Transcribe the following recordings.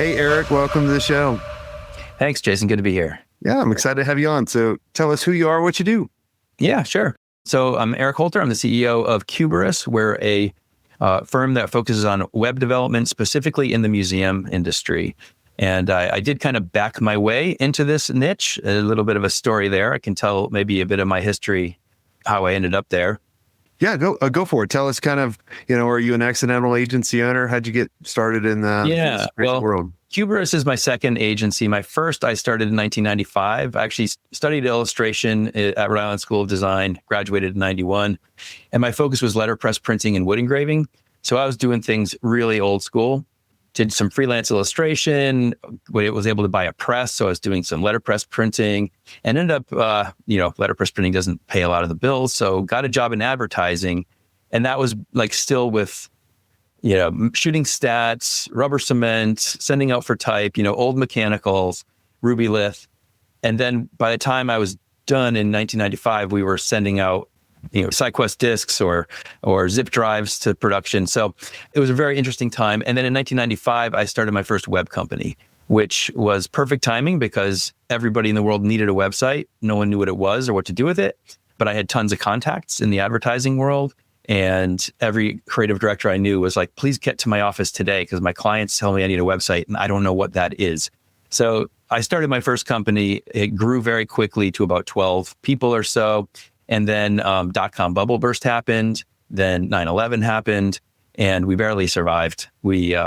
Hey, Eric, welcome to the show. Thanks, Jason. Good to be here. Yeah, I'm excited to have you on. So tell us who you are, what you do. Yeah, sure. So I'm Eric Holter. I'm the CEO of Cuberus. We're a firm that focuses on web development, specifically in the museum industry. And I did kind of back my way into this niche, a little bit of a story there. I can tell maybe a bit of my history, how I ended up there. Yeah, go for it. Tell us kind of, are you an accidental agency owner? How'd you get started in the world? Cuberus is my second agency. My first, I started in 1995. I actually studied illustration at Rhode Island School of Design, graduated in 91. And my focus was letterpress printing and wood engraving. So I was doing things really old school. Did some freelance illustration, was able to buy a press. So I was doing some letterpress printing and ended up, letterpress printing doesn't pay a lot of the bills. So got a job in advertising. And that was like still with, shooting stats, rubber cement, sending out for type, old mechanicals, Ruby Lith. And then by the time I was done in 1995, we were sending out SideQuest discs or zip drives to production. So it was a very interesting time. And then in 1995, I started my first web company, which was perfect timing because everybody in the world needed a website. No one knew what it was or what to do with it. But I had tons of contacts in the advertising world. And every creative director I knew was like, please get to my office today because my clients tell me I need a website and I don't know what that is. So I started my first company. It grew very quickly to about 12 people or so. And then dot-com bubble burst happened. Then 9/11 happened, and we barely survived. We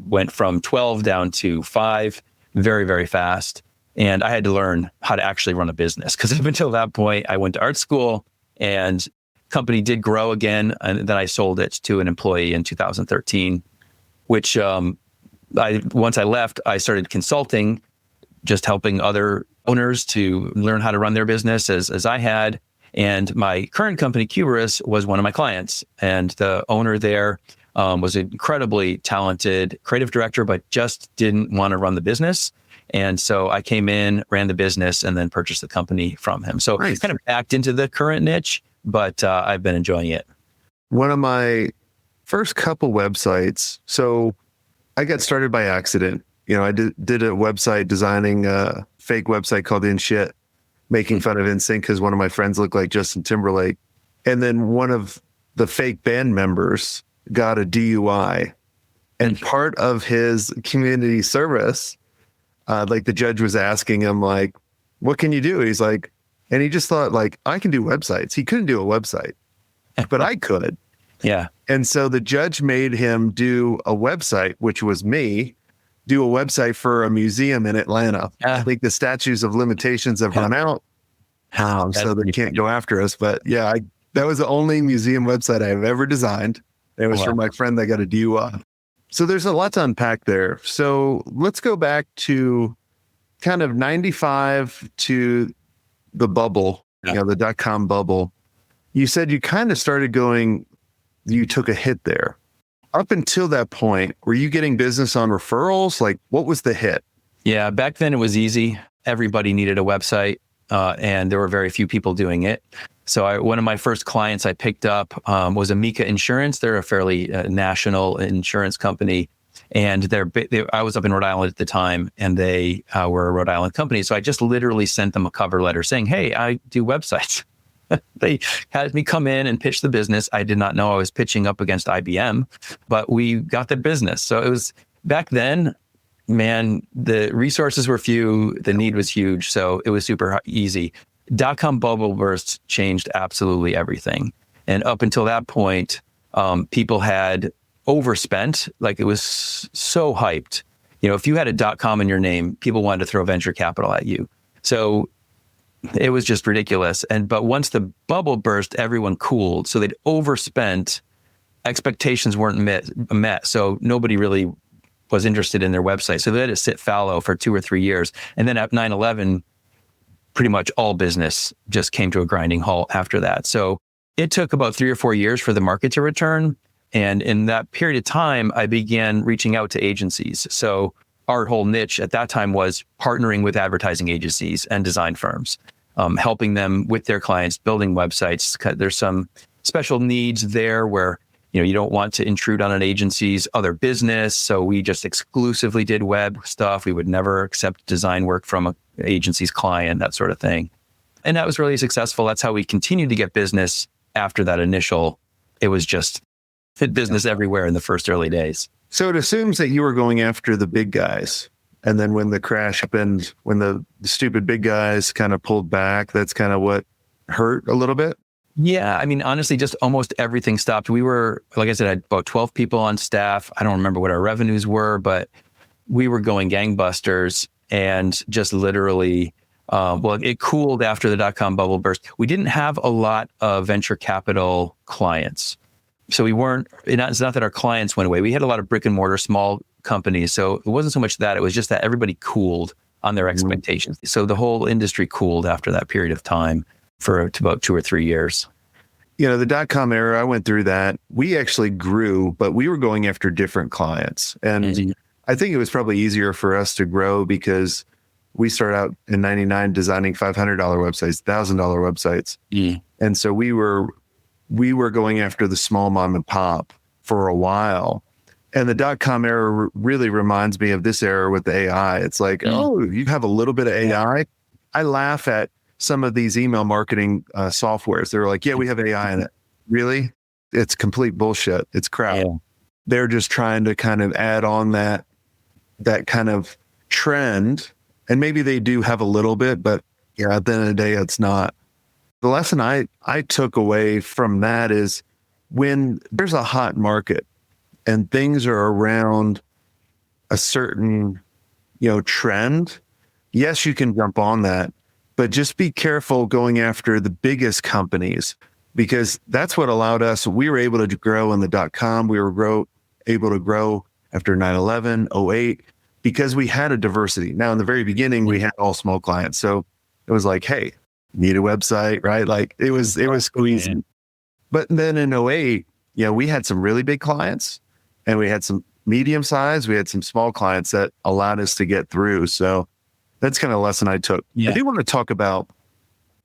went from 12 down to 5 very, very fast. And I had to learn how to actually run a business because up until that point, I went to art school and company did grow again. And then I sold it to an employee in 2013, which once I left, I started consulting, just helping other owners to learn how to run their business as I had. And my current company, Cuberus, was one of my clients. And the owner there was an incredibly talented creative director, but just didn't want to run the business. And so I came in, ran the business, and then purchased the company from him. So Nice. Kind of backed into the current niche, but I've been enjoying it. One of my first couple websites. So I got started by accident. I did a website designing a fake website called In Shit, making fun of NSYNC because one of my friends looked like Justin Timberlake. And then one of the fake band members got a DUI. And part of his community service, the judge was asking him, like, what can you do? He's like, and he just thought, like, I can do websites. He couldn't do a website, but I could. Yeah. And so the judge made him do a website, which was me, do a website for a museum in Atlanta. I think the statutes of limitations have run out, so they can't go after us. But yeah, that was the only museum website I've ever designed. It was for my friend that got a DUI. So there's a lot to unpack there. So let's go back to kind of 95 to the bubble, the dot-com bubble. You said you kind of started you took a hit there. Up until that point, were you getting business on referrals? Like, what was the hit? Yeah, back then it was easy. Everybody needed a website, and there were very few people doing it. So one of my first clients I picked up was Amica Insurance. They're a fairly national insurance company. And I was up in Rhode Island at the time, and they were a Rhode Island company. So I just literally sent them a cover letter saying, hey, I do websites. They had me come in and pitch the business. I did not know I was pitching up against IBM, but we got the business. So it was back then, man, the resources were few, the need was huge. So it was super easy. Dot-com bubble burst changed absolutely everything. And up until that point, people had overspent. Like, it was so hyped. If you had a .com in your name, people wanted to throw venture capital at you. So it was just ridiculous. But once the bubble burst, everyone cooled. So they'd overspent. Expectations weren't met. So nobody really was interested in their website. So they had to sit fallow for 2 or 3 years. And then at 9/11, pretty much all business just came to a grinding halt after that. So it took about 3 or 4 years for the market to return. And in that period of time, I began reaching out to agencies. So our whole niche at that time was partnering with advertising agencies and design firms, helping them with their clients, building websites. There's some special needs there where You don't want to intrude on an agency's other business. So we just exclusively did web stuff. We would never accept design work from an agency's client, that sort of thing. And that was really successful. That's how we continued to get business after that initial. It was just business everywhere in the first early days. So it assumes that you were going after the big guys. And then when the crash happened, when the stupid big guys kind of pulled back, that's kind of what hurt a little bit. Yeah. I mean, honestly, just almost everything stopped. We were, like I said, I had about 12 people on staff. I don't remember what our revenues were, but we were going gangbusters and just literally, it cooled after the dot-com bubble burst. We didn't have a lot of venture capital clients. So we weren't, it's not that our clients went away. We had a lot of brick and mortar small companies. So it wasn't so much that, it was just that everybody cooled on their expectations. So the whole industry cooled after that period of time for about 2 or 3 years. The dot-com era, I went through that. We actually grew, but we were going after different clients. And I think it was probably easier for us to grow because we started out in 99 designing $500 websites, $1,000 websites. And so we were going after the small mom and pop for a while. And the dot-com era really reminds me of this era with the AI. It's like, oh, you have a little bit of AI. I laugh at some of these email marketing softwares. They're like, yeah, we have AI in it. Really? It's complete bullshit. It's crap. Yeah. They're just trying to kind of add on that kind of trend. And maybe they do have a little bit, but at the end of the day, it's not. The lesson I took away from that is when there's a hot market and things are around a certain, trend, yes, you can jump on that, but just be careful going after the biggest companies because that's what allowed us. We were able to grow in the .com. We were able to grow after 9/11, 08, because we had a diversity. Now, in the very beginning, we had all small clients. So it was like, hey, need a website, right? Like it was so easy. But then in 08, we had some really big clients and we had some medium size. We had some small clients that allowed us to get through. So that's kind of a lesson I took. Yeah. I do want to talk about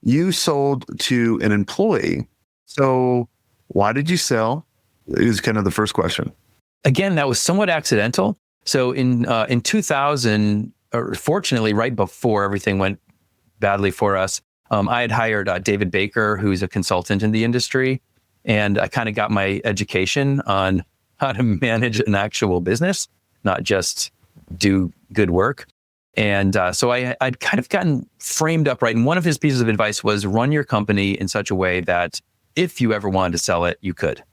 you sold to an employee. So why did you sell? Is kind of the first question. Again, that was somewhat accidental. So in 2000, or fortunately, right before everything went badly for us, I had hired David Baker, who's a consultant in the industry, and I kind of got my education on how to manage an actual business, not just do good work. And so I'd kind of gotten framed up right. And one of his pieces of advice was run your company in such a way that if you ever wanted to sell it, you could,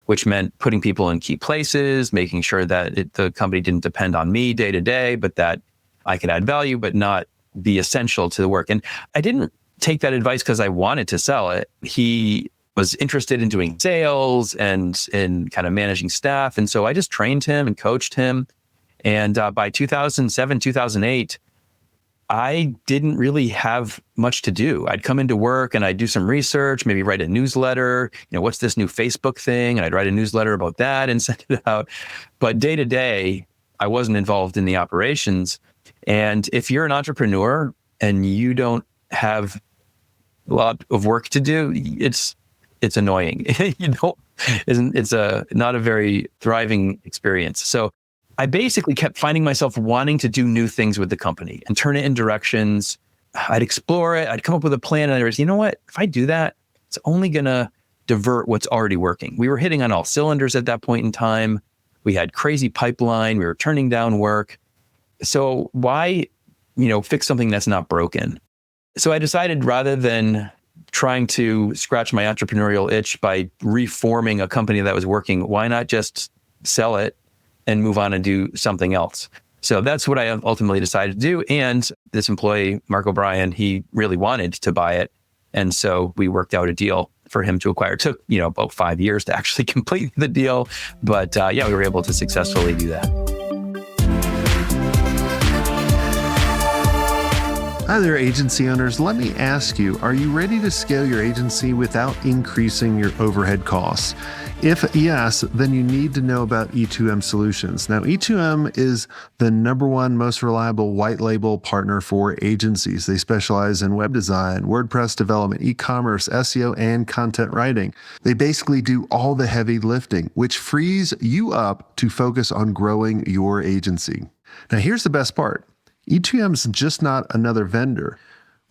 which meant putting people in key places, making sure that the company didn't depend on me day to day, but that I could add value, but not be essential to the work. And I didn't take that advice because I wanted to sell it. He was interested in doing sales and in kind of managing staff. And so I just trained him and coached him. And by 2007, 2008, I didn't really have much to do. I'd come into work and I'd do some research, maybe write a newsletter. What's this new Facebook thing? And I'd write a newsletter about that and send it out. But day to day, I wasn't involved in the operations. And if you're an entrepreneur and you don't have a lot of work to do, it's annoying. It's not a very thriving experience. So I basically kept finding myself wanting to do new things with the company and turn it in directions. I'd explore it. I'd come up with a plan. And I was, you know what? If I do that, it's only going to divert what's already working. We were hitting on all cylinders at that point in time. We had crazy pipeline. We were turning down work. So why, fix something that's not broken? So I decided rather than trying to scratch my entrepreneurial itch by reforming a company that was working, why not just sell it and move on and do something else? So that's what I ultimately decided to do. And this employee, Mark O'Brien, he really wanted to buy it. And so we worked out a deal for him to acquire. It took, about 5 years to actually complete the deal. But we were able to successfully do that. Hi there, agency owners. Let me ask you, are you ready to scale your agency without increasing your overhead costs? If yes, then you need to know about E2M Solutions. Now, E2M is the number one most reliable white label partner for agencies. They specialize in web design, WordPress development, e-commerce, SEO, and content writing. They basically do all the heavy lifting, which frees you up to focus on growing your agency. Now, here's the best part. E2M is just not another vendor.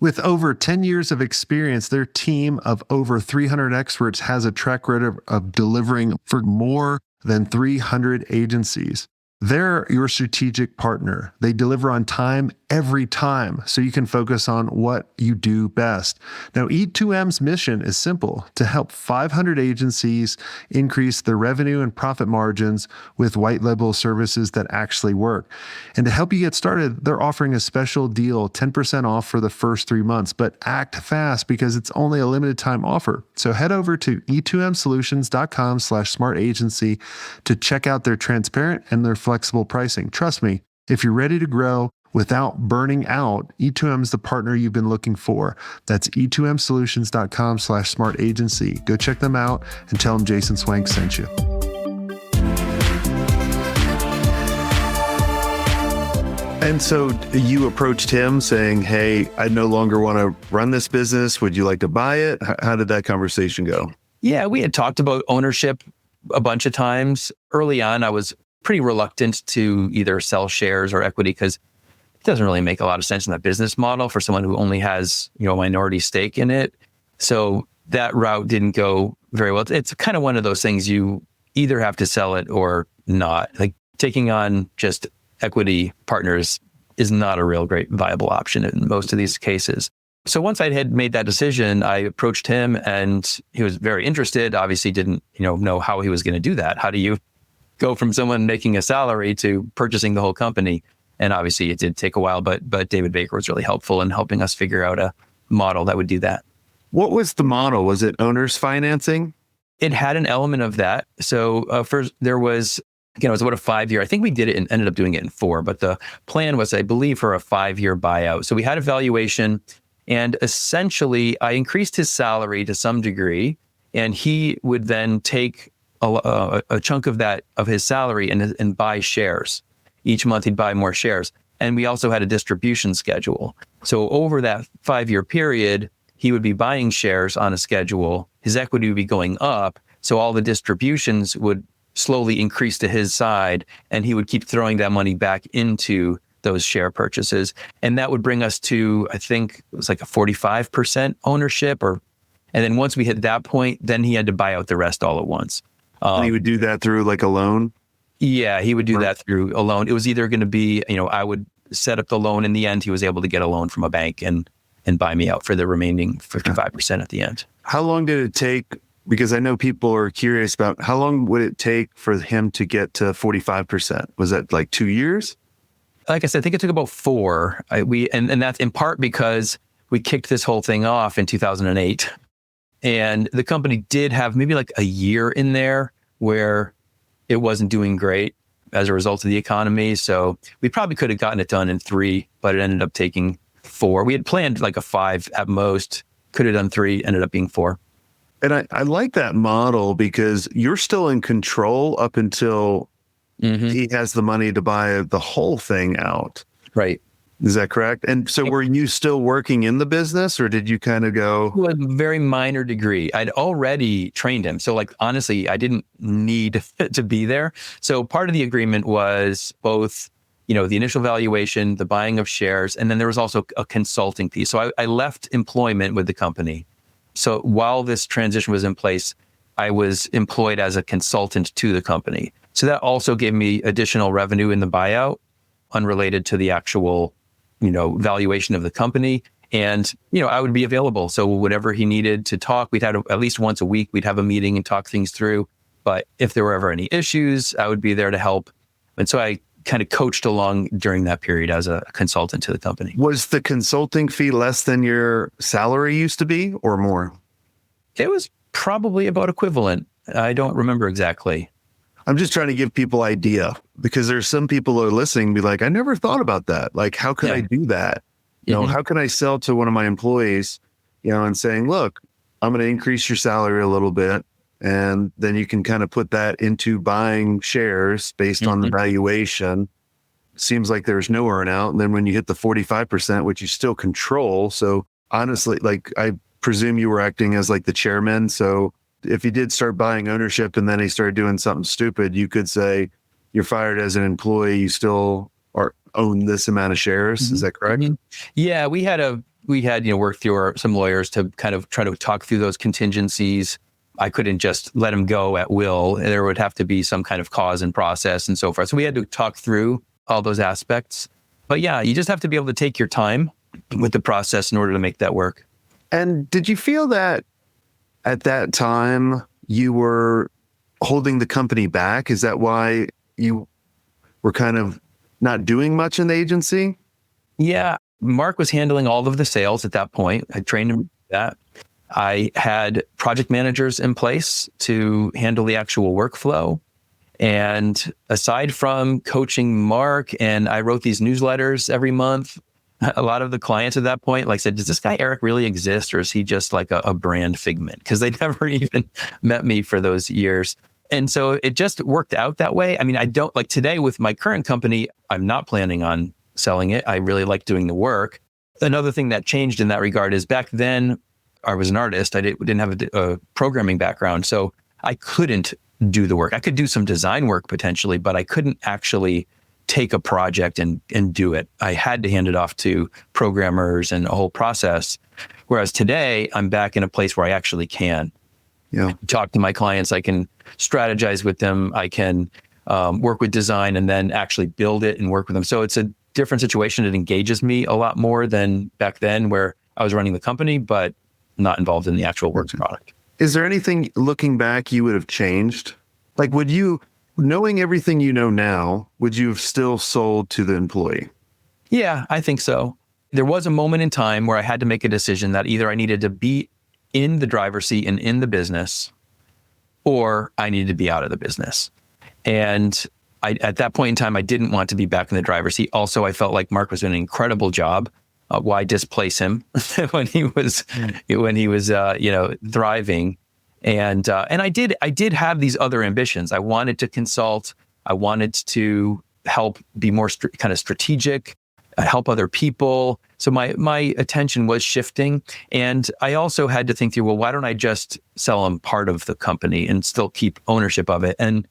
With over 10 years of experience, their team of over 300 experts has a track record of delivering for more than 300 agencies. They're your strategic partner. They deliver on time every time, so you can focus on what you do best. Now, E2M's mission is simple: to help 500 agencies increase their revenue and profit margins with white label services that actually work. And to help you get started, they're offering a special deal, 10% off for the first 3 months, but act fast because it's only a limited time offer. So head over to e2msolutions.com/smartagency to check out their transparent and their flexible pricing. Trust me, if you're ready to grow without burning out, E2M is the partner you've been looking for. That's e2msolutions.com/smartagency. Go check them out and tell them Jason Swank sent you. And so you approached him saying, hey, I no longer want to run this business. Would you like to buy it? How did that conversation go? Yeah, we had talked about ownership a bunch of times. Early on, I was pretty reluctant to either sell shares or equity because it doesn't really make a lot of sense in that business model for someone who only has, a minority stake in it. So that route didn't go very well. It's kind of one of those things you either have to sell it or not. Like taking on just equity partners is not a real great viable option in most of these cases. So once I had made that decision, I approached him and he was very interested. Obviously didn't, know how he was going to do that. How do you go from someone making a salary to purchasing the whole company? And obviously it did take a while, but David Baker was really helpful in helping us figure out a model that would do that. What was the model? Was it owner's financing? It had an element of that. So first there was, it was about a 5-year. I think we did it and ended up doing it in 4, but the plan was, I believe, for a 5-year buyout. So we had a valuation and essentially I increased his salary to some degree and he would then take a chunk of that, of his salary and buy shares. Each month he'd buy more shares. And we also had a distribution schedule. So over that 5-year period, he would be buying shares on a schedule. His equity would be going up. So all the distributions would slowly increase to his side and he would keep throwing that money back into those share purchases. And that would bring us to, I think it was like a 45% ownership and then once we hit that point, then he had to buy out the rest all at once. And he would do that through like a loan? Yeah, he would do that through a loan. It was either going to be, I would set up the loan. In the end, he was able to get a loan from a bank and buy me out for the remaining 55% at the end. How long did it take? Because I know people are curious about how long would it take for him to get to 45%? Was that like 2 years? Like I said, I think it took about 4. And that's in part because we kicked this whole thing off in 2008. And the company did have maybe like a year in there where it wasn't doing great as a result of the economy. So we probably could have gotten it done in 3, but it ended up taking 4. We had planned like a 5 at most, could have done 3, ended up being 4. And I like that model because you're still in control up until he has the money to buy the whole thing out. Right. Is that correct? And so were you still working in the business or did you kind of go? To a very minor degree. I'd already trained him. So like, honestly, I didn't need to be there. So part of the agreement was both, the initial valuation, the buying of shares, and then there was also a consulting piece. So I left employment with the company. So while this transition was in place, I was employed as a consultant to the company. So that also gave me additional revenue in the buyout, unrelated to the actual valuation of the company. And, I would be available. So whatever he needed to talk, we'd have at least once a week, we'd have a meeting and talk things through. But if there were ever any issues, I would be there to help. And so I kind of coached along during that period as a consultant to the company. Was the consulting fee less than your salary used to be or more? It was probably about equivalent. I don't remember exactly. I'm just trying to give people idea because there's some people who are listening be like, I never thought about that. Like, how could I do that? How can I sell to one of my employees, and saying, look, I'm going to increase your salary a little bit. And then you can kind of put that into buying shares based on the valuation. Seems like there's no earnout. And then when you hit the 45%, which you still control. So honestly, like, I presume you were acting as like the chairman. So if he did start buying ownership and then he started doing something stupid, you could say you're fired as an employee. You still own this amount of shares. Is that correct? Yeah, we had worked through some lawyers to kind of try to talk through those contingencies. I couldn't just let him go at will. There would have to be some kind of cause and process and so forth. So we had to talk through all those aspects. But yeah, you just have to be able to take your time with the process in order to make that work. And did you feel that at that time you were holding the company back? Is that why you were kind of not doing much in the agency? Yeah, Mark was handling all of the sales at that point. I trained him to do that. I had project managers in place to handle the actual workflow. And aside from coaching Mark, and I wrote these newsletters every month, a lot of the clients at that point said, does this guy Eric really exist, or is he just like a brand figment? Because they never even met me for those years. And so it just worked out that way. I mean, I don't like today with my current company, I'm not planning on selling it. I really like doing the work. Another thing that changed in that regard is back then I was an artist. I didn't have a programming background, so I couldn't do the work. I could do some design work potentially, but I couldn't actually take a project and do it. I had to hand it off to programmers and a whole process. Whereas today, I'm back in a place where I actually can talk to my clients. I can strategize with them. I can work with design and then actually build it and work with them. So it's a different situation. It engages me a lot more than back then where I was running the company, but not involved in the actual works product. Is there anything looking back you would have changed? Like, would you, knowing everything you know now, would you have still sold to the employee? Yeah, I think so. There was a moment in time where I had to make a decision that either I needed to be in the driver's seat and in the business, or I needed to be out of the business. And at that point in time, I didn't want to be back in the driver's seat. Also, I felt like Mark was doing an incredible job. Why displace him when he was thriving? And I did have these other ambitions. I wanted to consult. I wanted to help be more kind of strategic, help other people. So my attention was shifting, and I also had to think through, well, why don't I just sell them part of the company and still keep ownership of it? And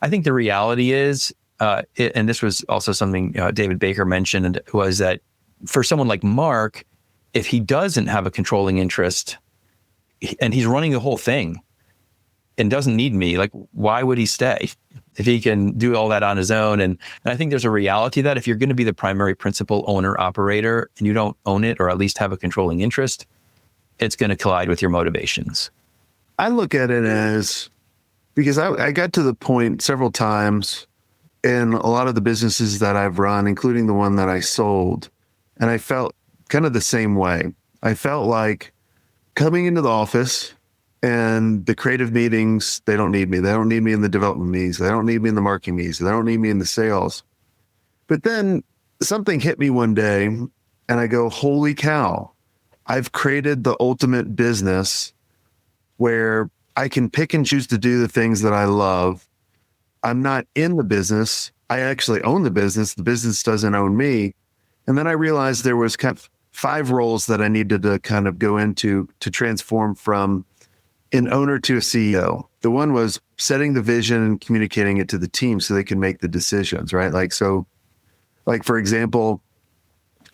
I think the reality is, and this was also something David Baker mentioned, was that for someone like Mark, if he doesn't have a controlling interest and he's running the whole thing and doesn't need me, like, why would he stay if he can do all that on his own? And I think there's a reality that if you're going to be the primary principal owner operator and you don't own it, or at least have a controlling interest, it's going to collide with your motivations. I look at it as, because I got to the point several times in a lot of the businesses that I've run, including the one that I sold, and I felt kind of the same way. I felt like coming into the office and the creative meetings, they don't need me. They don't need me in the development meetings. They don't need me in the marketing meetings. They don't need me in the sales. But then something hit me one day and I go, holy cow, I've created the ultimate business where I can pick and choose to do the things that I love. I'm not in the business. I actually own the business. The business doesn't own me. And then I realized there was kind of 5 roles that I needed to kind of go into to transform from an owner to a CEO. The one was setting the vision and communicating it to the team so they can make the decisions, right? Like, for example,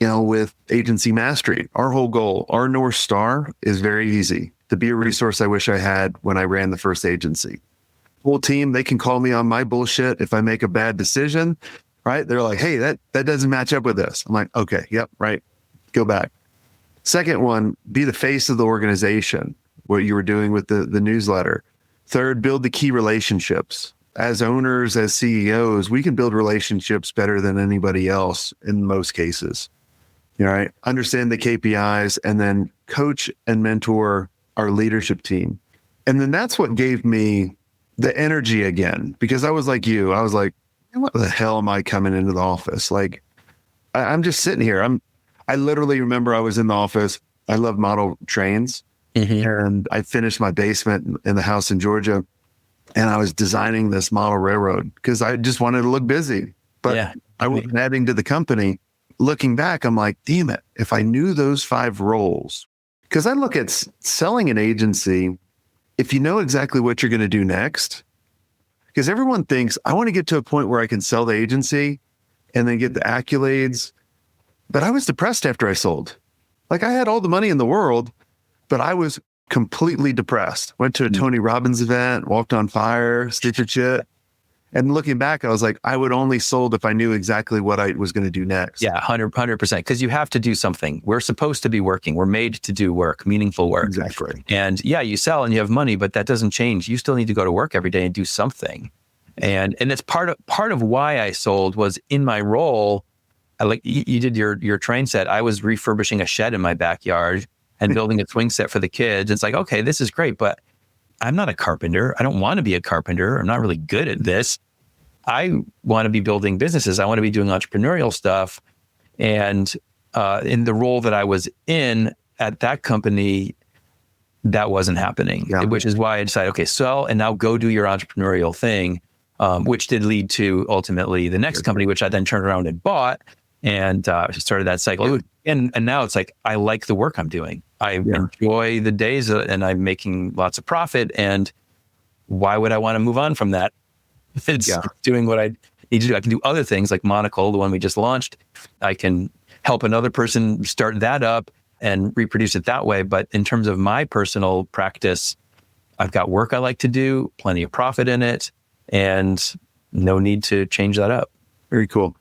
with Agency Mastery, our whole goal, our North Star is very easy: to be a resource I wish I had when I ran the first agency. Whole team, they can call me on my bullshit if I make a bad decision. Right? They're like, hey, that doesn't match up with this. I'm like, okay, yep, right. Go back. Second one, be the face of the organization, what you were doing with the newsletter. Third, build the key relationships. As owners, as CEOs, we can build relationships better than anybody else in most cases. Right? Understand the KPIs and then coach and mentor our leadership team. And then that's what gave me the energy again, because I was like you. I was like, what the hell am I coming into the office? Like, I'm just sitting here. I literally remember I was in the office. I love model trains. And I finished my basement in the house in Georgia. And I was designing this model railroad because I just wanted to look busy. But I wasn't adding to the company. Looking back, I'm like, damn it, if I knew those 5 roles, because I look at selling an agency, if you know exactly what you're going to do next, because everyone thinks, I want to get to a point where I can sell the agency and then get the accolades. But I was depressed after I sold. Like I had all the money in the world, but I was completely depressed. Went to a Tony Robbins event, walked on fire, stupid shit. And looking back, I was like, I would only sold if I knew exactly what I was going to do next. Yeah, 100%. Because you have to do something. We're supposed to be working. We're made to do work, meaningful work. Exactly. And yeah, you sell and you have money, but that doesn't change. You still need to go to work every day and do something. And it's part of why I sold was in my role. Like you did your train set. I was refurbishing a shed in my backyard and building a swing set for the kids. It's like, okay, this is great, but I'm not a carpenter. I don't want to be a carpenter. I'm not really good at this. I want to be building businesses. I want to be doing entrepreneurial stuff. And in the role that I was in at that company, that wasn't happening, which is why I decided, okay, sell and now go do your entrepreneurial thing, which did lead to ultimately the next company, which I then turned around and bought and started that cycle. And now it's like, I like the work I'm doing. I enjoy the days and I'm making lots of profit. And why would I want to move on from that? If it's doing what I need to do, I can do other things like Monocle, the one we just launched. I can help another person start that up and reproduce it that way. But in terms of my personal practice, I've got work I like to do, plenty of profit in it, and no need to change that up. Very cool.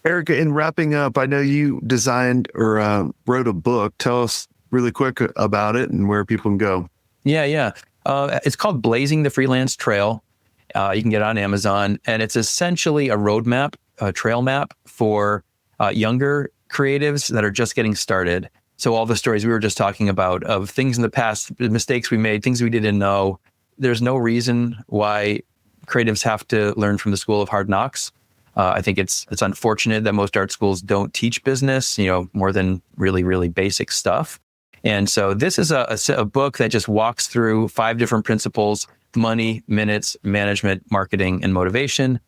Erica, in wrapping up, I know you designed or wrote a book. Tell us really quick about it and where people can go. Yeah. It's called Blazing the Freelance Trail. You can get it on Amazon, and it's essentially a roadmap, a trail map for younger creatives that are just getting started. So all the stories we were just talking about of things in the past, the mistakes we made, things we didn't know. There's no reason why creatives have to learn from the school of hard knocks. I think it's unfortunate that most art schools don't teach business, more than really, really basic stuff. And so this is a book that just walks through 5 different principles: money, minutes, management, marketing, and motivation.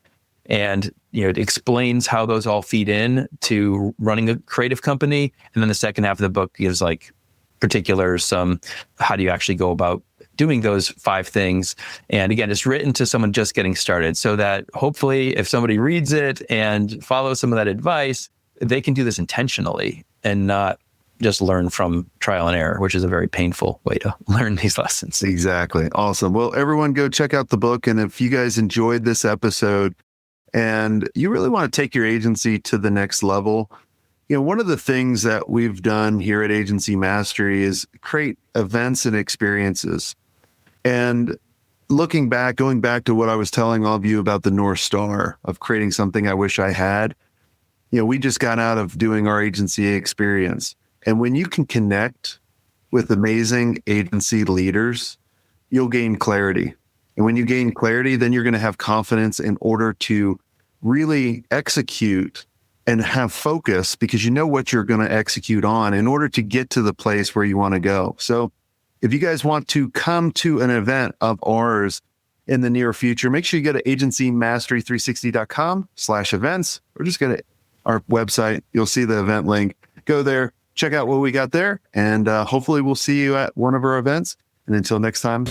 And it explains how those all feed in to running a creative company. And then the second half of the book gives like particulars, how do you actually go about doing those 5 things. And again, it's written to someone just getting started so that hopefully if somebody reads it and follows some of that advice, they can do this intentionally and not just learn from trial and error, which is a very painful way to learn these lessons. Exactly. Awesome. Well, everyone go check out the book. And if you guys enjoyed this episode and you really want to take your agency to the next level, one of the things that we've done here at Agency Mastery is create events and experiences. And going back to what I was telling all of you about the North Star of creating something I wish I had, we just got out of doing our agency experience. And when you can connect with amazing agency leaders, you'll gain clarity. And when you gain clarity, then you're going to have confidence in order to really execute and have focus, because you know what you're going to execute on in order to get to the place where you want to go. So if you guys want to come to an event of ours in the near future, make sure you go to agencymastery360.com/events, or just go to our website. You'll see the event link. Go there, check out what we got there, and hopefully we'll see you at one of our events. And until next time.